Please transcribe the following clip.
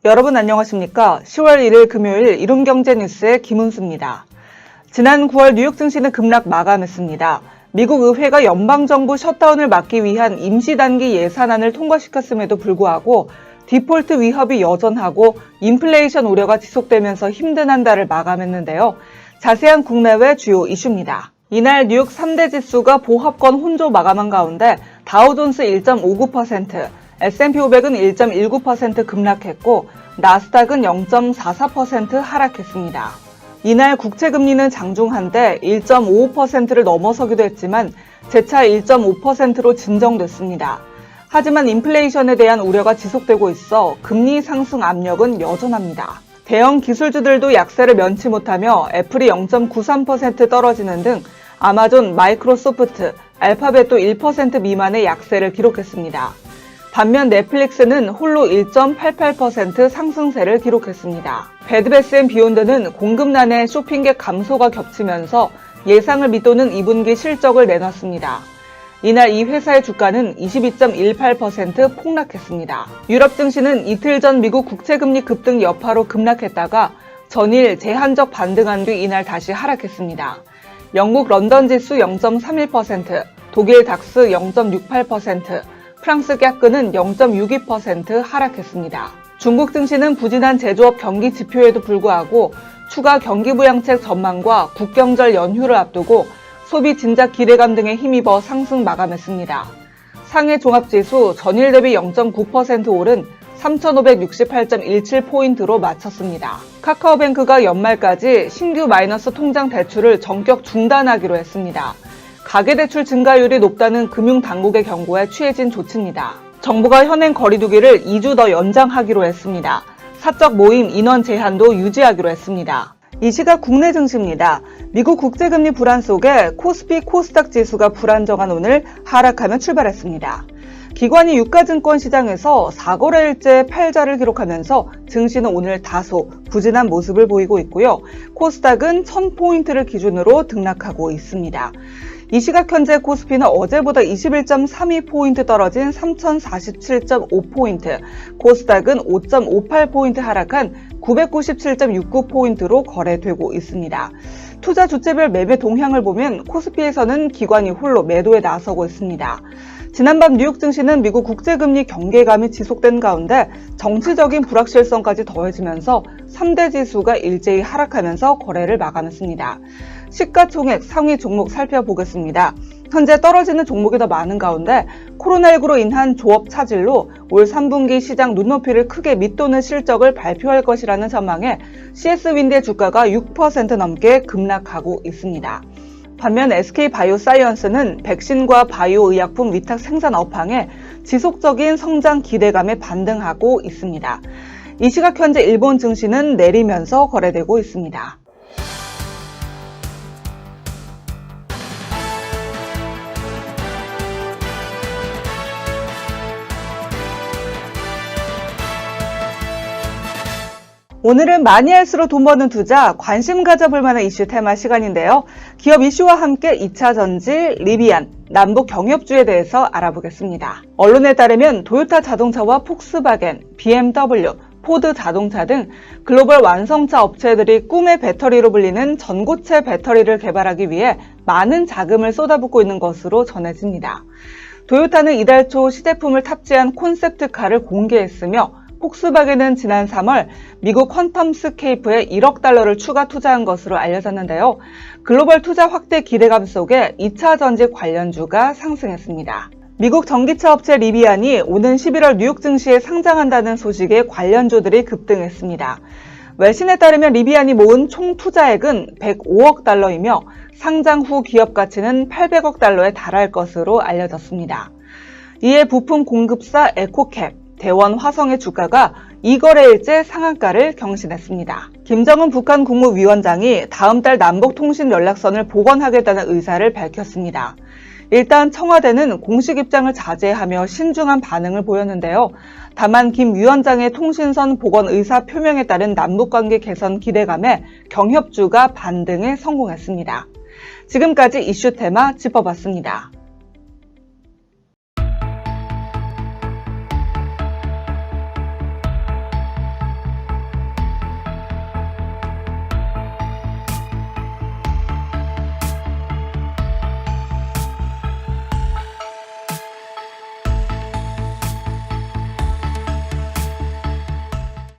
여러분 안녕하십니까? 10월 1일 금요일 이룸경제뉴스의 김은수입니다. 지난 9월 뉴욕 증시는 급락 마감했습니다. 미국 의회가 연방정부 셧다운을 막기 위한 임시단기 예산안을 통과시켰음에도 불구하고 디폴트 위협이 여전하고 인플레이션 우려가 지속되면서 힘든 한 달을 마감했는데요. 자세한 국내외 주요 이슈입니다. 이날 뉴욕 3대 지수가 보합권 혼조 마감한 가운데 다우존스 1.59%, S&P 500은 1.19% 급락했고 나스닥은 0.44% 하락했습니다. 이날 국채금리는 장중한데 1.55%를 넘어서기도 했지만 재차 1.5%로 진정됐습니다. 하지만 인플레이션에 대한 우려가 지속되고 있어 금리 상승 압력은 여전합니다. 대형 기술주들도 약세를 면치 못하며 애플이 0.93% 떨어지는 등 아마존, 마이크로소프트, 알파벳도 1% 미만의 약세를 기록했습니다. 반면 넷플릭스는 홀로 1.88% 상승세를 기록했습니다. 베드베스앤비욘드는 공급난에 쇼핑객 감소가 겹치면서 예상을 밑도는 2분기 실적을 내놨습니다. 이날 이 회사의 주가는 22.18% 폭락했습니다. 유럽 증시는 이틀 전 미국 국채금리 급등 여파로 급락했다가 전일 제한적 반등한 뒤 이날 다시 하락했습니다. 영국 런던 지수 0.31%, 독일 닥스 0.68%, 프랑스 깍그는 0.62% 하락했습니다. 중국 증시는 부진한 제조업 경기 지표에도 불구하고 추가 경기 부양책 전망과 국경절 연휴를 앞두고 소비 진작 기대감 등에 힘입어 상승 마감했습니다. 상해 종합지수 전일 대비 0.9% 오른 3,568.17포인트로 마쳤습니다. 카카오뱅크가 연말까지 신규 마이너스 통장 대출을 전격 중단하기로 했습니다. 가계대출 증가율이 높다는 금융당국의 경고에 취해진 조치입니다. 정부가 현행 거리두기를 2주 더 연장하기로 했습니다. 사적 모임 인원 제한도 유지하기로 했습니다. 이 시각 국내 증시입니다. 미국 국제금리 불안 속에 코스피 코스닥 지수가 불안정한 오늘 하락하며 출발했습니다. 기관이 유가증권 시장에서 4거래일째 팔자를 기록하면서 증시는 오늘 다소 부진한 모습을 보이고 있고요. 코스닥은 1000포인트를 기준으로 등락하고 있습니다. 이 시각 현재 코스피는 어제보다 21.32포인트 떨어진 3047.5포인트, 코스닥은 5.58포인트 하락한 997.69포인트로 거래되고 있습니다. 투자 주체별 매매 동향을 보면 코스피에서는 기관이 홀로 매도에 나서고 있습니다. 지난밤 뉴욕 증시는 미국 국제금리 경계감이 지속된 가운데 정치적인 불확실성까지 더해지면서 3대 지수가 일제히 하락하면서 거래를 마감했습니다. 시가총액 상위 종목 살펴보겠습니다. 현재 떨어지는 종목이 더 많은 가운데 코로나19로 인한 조업 차질로 올 3분기 시장 눈높이를 크게 밑도는 실적을 발표할 것이라는 전망에 CS윈드의 주가가 6% 넘게 급락하고 있습니다. 반면 SK바이오사이언스는 백신과 바이오 의약품 위탁 생산 업황에 지속적인 성장 기대감에 반등하고 있습니다. 이 시각 현재 일본 증시는 내리면서 거래되고 있습니다. 오늘은 많이 할수록 돈 버는 투자, 관심 가져볼 만한 이슈 테마 시간인데요. 기업 이슈와 함께 2차 전지, 리비안, 남북 경협주에 대해서 알아보겠습니다. 언론에 따르면 도요타 자동차와 폭스바겐, BMW, 포드 자동차 등 글로벌 완성차 업체들이 꿈의 배터리로 불리는 전고체 배터리를 개발하기 위해 많은 자금을 쏟아붓고 있는 것으로 전해집니다. 도요타는 이달 초 시제품을 탑재한 콘셉트카를 공개했으며 폭스바겐은 지난 3월 미국 퀀텀스케이프에 1억 달러를 추가 투자한 것으로 알려졌는데요. 글로벌 투자 확대 기대감 속에 2차 전지 관련주가 상승했습니다. 미국 전기차 업체 리비안이 오는 11월 뉴욕 증시에 상장한다는 소식에 관련주들이 급등했습니다. 외신에 따르면 리비안이 모은 총 투자액은 105억 달러이며 상장 후 기업 가치는 800억 달러에 달할 것으로 알려졌습니다. 이에 부품 공급사 에코캡, 대원 화성의 주가가 2거래일째 상한가를 경신했습니다. 김정은 북한 국무위원장이 다음 달 남북통신 연락선을 복원하겠다는 의사를 밝혔습니다. 일단 청와대는 공식 입장을 자제하며 신중한 반응을 보였는데요. 다만 김 위원장의 통신선 복원 의사 표명에 따른 남북관계 개선 기대감에 경협주가 반등에 성공했습니다. 지금까지 이슈 테마 짚어봤습니다.